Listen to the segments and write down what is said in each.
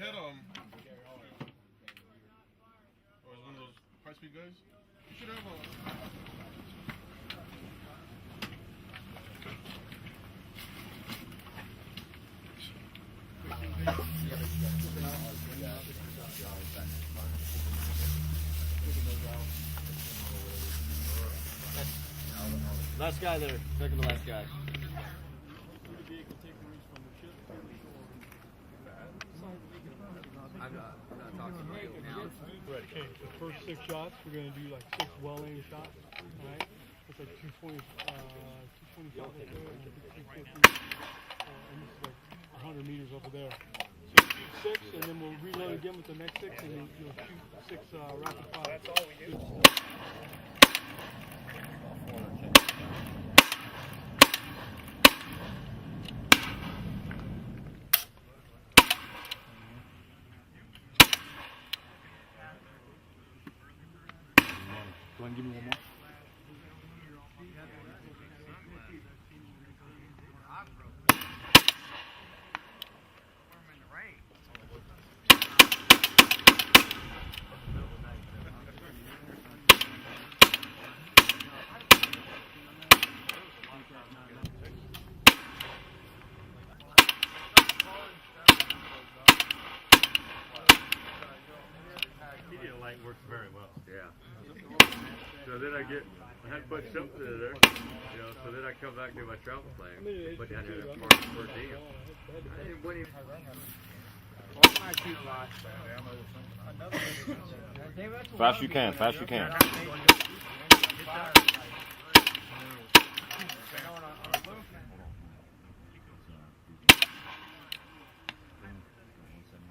had or is one of those high-speed guys? You should have Last guy there, second to last guy. I'm not talking to you now. Right. Okay, the first 6 shots, we're going to do like 6 well-aimed shots. Alright? It's like 220 shots right there, and 250, and this is like 100 meters over there. So shoot 6, and then we'll reload again with the next 6, and then you'll shoot 6 rapid fire. That's all we do. Go ahead and give me one more. Media light works very well. Yeah. So then I had put something in there, so then I come back to my travel plan, but down here per diem. I wouldn't even. Fast you can, fast you can.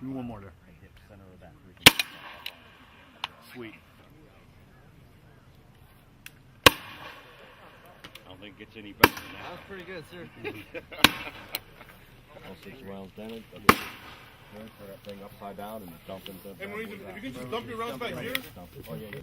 Give me one more there. Sweet. I don't think it gets any better than That was pretty good, sir. All 6 rounds damage. Turn that thing upside down and dump into the. Hey, Marines, if you can just dump your rounds back here. Oh, yeah.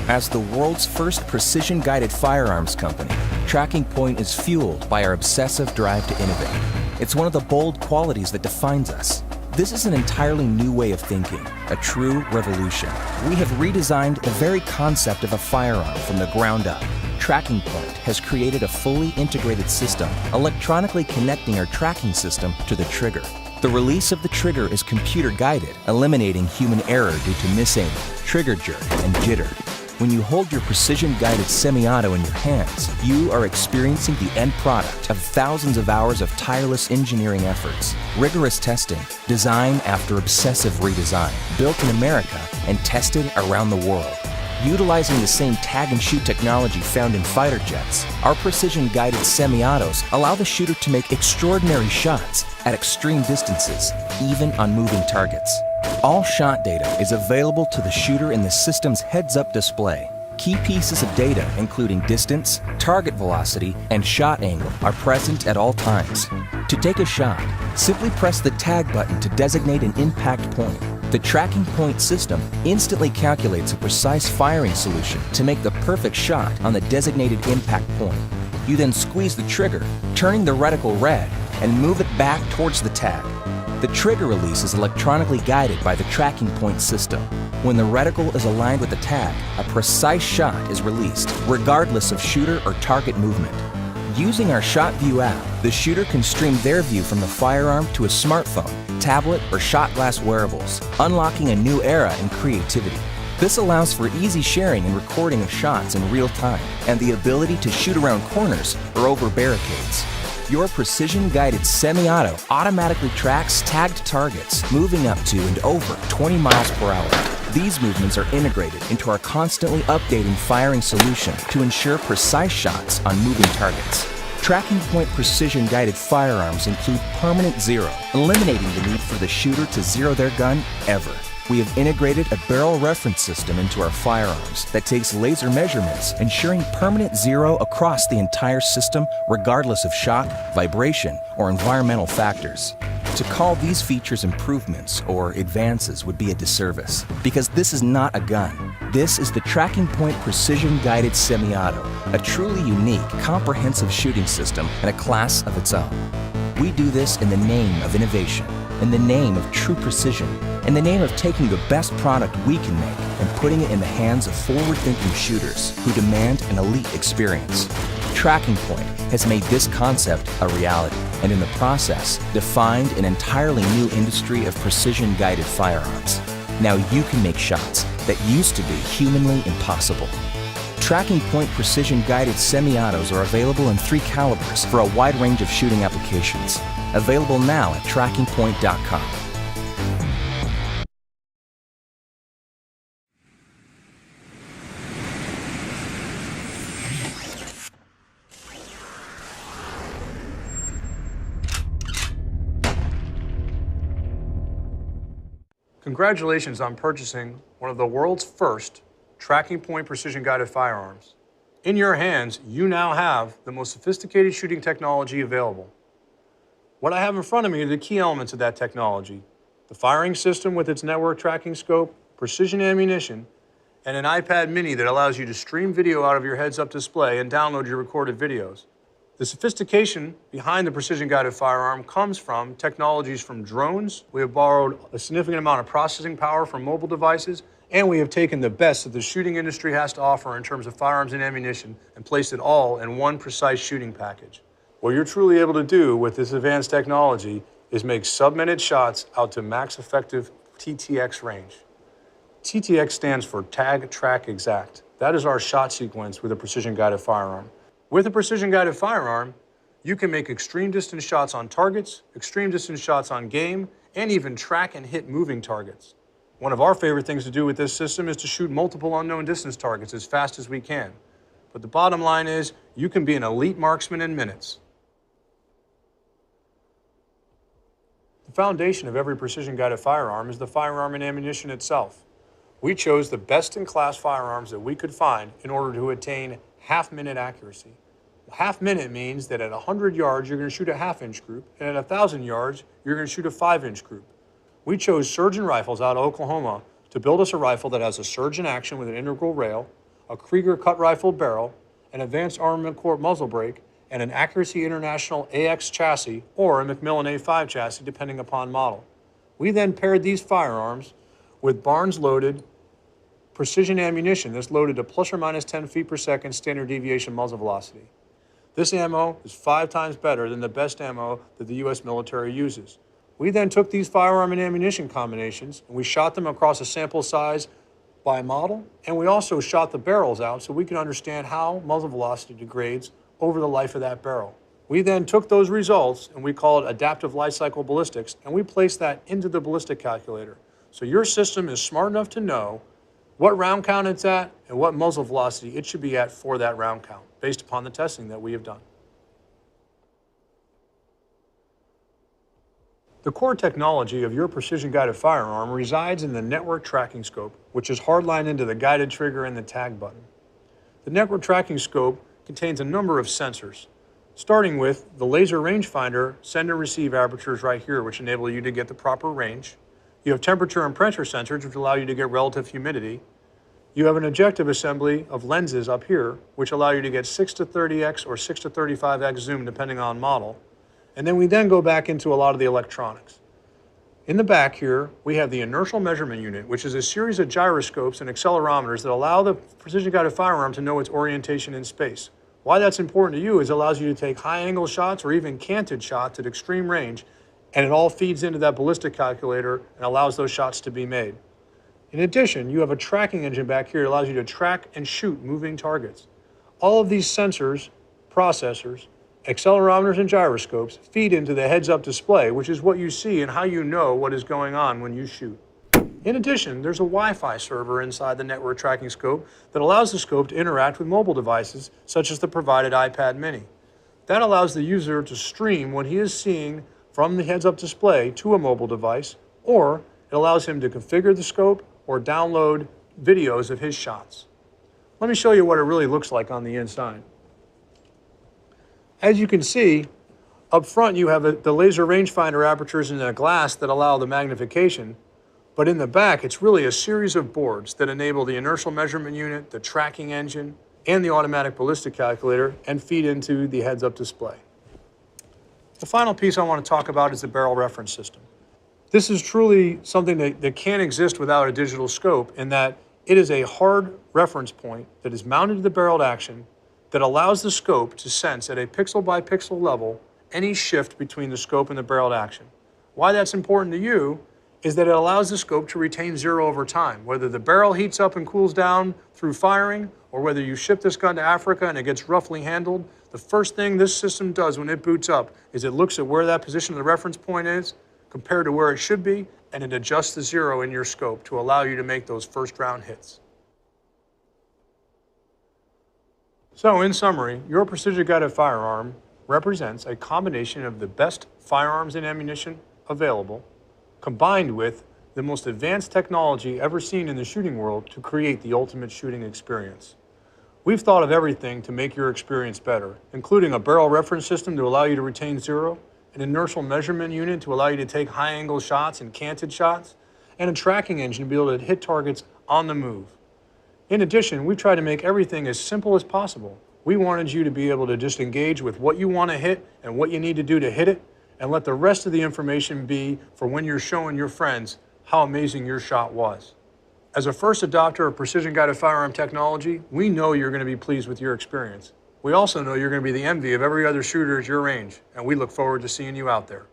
As the world's first precision-guided firearms company, Tracking Point is fueled by our obsessive drive to innovate. It's one of the bold qualities that defines us. This is an entirely new way of thinking, a true revolution. We have redesigned the very concept of a firearm from the ground up. Tracking Point has created a fully integrated system, electronically connecting our tracking system to the trigger. The release of the trigger is computer-guided, eliminating human error due to misaiming, trigger jerk, and jitter. When you hold your precision-guided semi-auto in your hands, you are experiencing the end product of thousands of hours of tireless engineering efforts, rigorous testing, design after obsessive redesign, built in America and tested around the world. Utilizing the same tag-and-shoot technology found in fighter jets, our precision-guided semi-autos allow the shooter to make extraordinary shots at extreme distances, even on moving targets. All shot data is available to the shooter in the system's heads-up display. Key pieces of data, including distance, target velocity, and shot angle, are present at all times. To take a shot, simply press the tag button to designate an impact point. The Tracking Point system instantly calculates a precise firing solution to make the perfect shot on the designated impact point. You then squeeze the trigger, turning the reticle red, and move it back towards the tag. The trigger release is electronically guided by the Tracking Point system. When the reticle is aligned with the tag, a precise shot is released, regardless of shooter or target movement. Using our Shot View app, the shooter can stream their view from the firearm to a smartphone, tablet, or shot glass wearables, unlocking a new era in creativity. This allows for easy sharing and recording of shots in real time, and the ability to shoot around corners or over barricades. Your precision-guided semi-auto automatically tracks tagged targets, moving up to and over 20 miles per hour. These movements are integrated into our constantly updating firing solution to ensure precise shots on moving targets. Tracking Point precision-guided firearms include permanent zero, eliminating the need for the shooter to zero their gun ever. We have integrated a barrel reference system into our firearms that takes laser measurements, ensuring permanent zero across the entire system, regardless of shock, vibration, or environmental factors. To call these features improvements or advances would be a disservice, because this is not a gun. This is the Tracking Point Precision Guided Semi-Auto, a truly unique, comprehensive shooting system in a class of its own. We do this in the name of innovation, in the name of true precision, in the name of taking the best product we can make and putting it in the hands of forward-thinking shooters who demand an elite experience. Tracking Point has made this concept a reality, and in the process, defined an entirely new industry of precision-guided firearms. Now you can make shots that used to be humanly impossible. Tracking Point precision-guided semi-autos are available in 3 calibers for a wide range of shooting applications. Available now at trackingpoint.com. Congratulations on purchasing one of the world's first Tracking Point precision-guided firearms. In your hands, you now have the most sophisticated shooting technology available. What I have in front of me are the key elements of that technology: the firing system with its network tracking scope, precision ammunition, and an iPad mini that allows you to stream video out of your heads-up display and download your recorded videos. The sophistication behind the precision-guided firearm comes from technologies from drones. We have borrowed a significant amount of processing power from mobile devices, and we have taken the best that the shooting industry has to offer in terms of firearms and ammunition and placed it all in one precise shooting package. What you're truly able to do with this advanced technology is make sub-minute shots out to max effective TTX range. TTX stands for Tag, Track, Exact. That is our shot sequence with a precision-guided firearm. With a precision-guided firearm, you can make extreme distance shots on targets, extreme distance shots on game, and even track and hit moving targets. One of our favorite things to do with this system is to shoot multiple unknown distance targets as fast as we can. But the bottom line is, you can be an elite marksman in minutes. The foundation of every precision-guided firearm is the firearm and ammunition itself. We chose the best-in-class firearms that we could find in order to attain half-minute accuracy. Half-minute means that at 100 yards, you're going to shoot a half-inch group, and at 1,000 yards, you're going to shoot a 5-inch group. We chose Surgeon Rifles out of Oklahoma to build us a rifle that has a surgeon action with an integral rail, a Krieger cut rifle barrel, an Advanced Armament Corps muzzle brake, and an Accuracy International AX chassis or a Macmillan A5 chassis, depending upon model. We then paired these firearms with Barnes-loaded precision ammunition that's loaded to plus or minus 10 feet per second standard deviation muzzle velocity. This ammo is 5 times better than the best ammo that the U.S. military uses. We then took these firearm and ammunition combinations and we shot them across a sample size by model, and we also shot the barrels out so we can understand how muzzle velocity degrades over the life of that barrel. We then took those results and we call it adaptive life cycle ballistics, and we placed that into the ballistic calculator. So your system is smart enough to know what round count it's at and what muzzle velocity it should be at for that round count, based upon the testing that we have done. The core technology of your precision-guided firearm resides in the network tracking scope, which is hardlined into the guided trigger and the tag button. The network tracking scope contains a number of sensors, starting with the laser rangefinder send and receive apertures right here, which enable you to get the proper range. You have temperature and pressure sensors, which allow you to get relative humidity. You have an objective assembly of lenses up here, which allow you to get 6 to 30x or 6 to 35x zoom, depending on model. And then we go back into a lot of the electronics. In the back here, we have the inertial measurement unit, which is a series of gyroscopes and accelerometers that allow the precision-guided firearm to know its orientation in space. Why that's important to you is it allows you to take high-angle shots or even canted shots at extreme range, and it all feeds into that ballistic calculator and allows those shots to be made. In addition, you have a tracking engine back here that allows you to track and shoot moving targets. All of these sensors, processors, accelerometers, and gyroscopes feed into the heads-up display, which is what you see and how you know what is going on when you shoot. In addition, there's a Wi-Fi server inside the network tracking scope that allows the scope to interact with mobile devices, such as the provided iPad mini. That allows the user to stream what he is seeing from the heads-up display to a mobile device, or it allows him to configure the scope or download videos of his shots. Let me show you what it really looks like on the inside. As you can see, Up front, you have the laser rangefinder apertures in a glass that allow the magnification, but in the back, it's really a series of boards that enable the inertial measurement unit, the tracking engine, and the automatic ballistic calculator, and feed into the heads-up display. The final piece I want to talk about is the barrel reference system. This is truly something that can't exist without a digital scope, in that it is a hard reference point that is mounted to the barreled action that allows the scope to sense at a pixel by pixel level any shift between the scope and the barreled action. Why that's important to you is that it allows the scope to retain zero over time. Whether the barrel heats up and cools down through firing, or whether you ship this gun to Africa and it gets roughly handled, the first thing this system does when it boots up is it looks at where that position of the reference point is compared to where it should be, and it adjusts the zero in your scope to allow you to make those first round hits. So in summary, your precision-guided firearm represents a combination of the best firearms and ammunition available, combined with the most advanced technology ever seen in the shooting world to create the ultimate shooting experience. We've thought of everything to make your experience better, including a barrel reference system to allow you to retain zero, an inertial measurement unit to allow you to take high-angle shots and canted shots, and a tracking engine to be able to hit targets on the move. In addition, we try to make everything as simple as possible. We wanted you to be able to just engage with what you want to hit and what you need to do to hit it, and let the rest of the information be for when you're showing your friends how amazing your shot was. As a first adopter of precision-guided firearm technology, we know you're going to be pleased with your experience. We also know you're going to be the envy of every other shooter at your range, and we look forward to seeing you out there.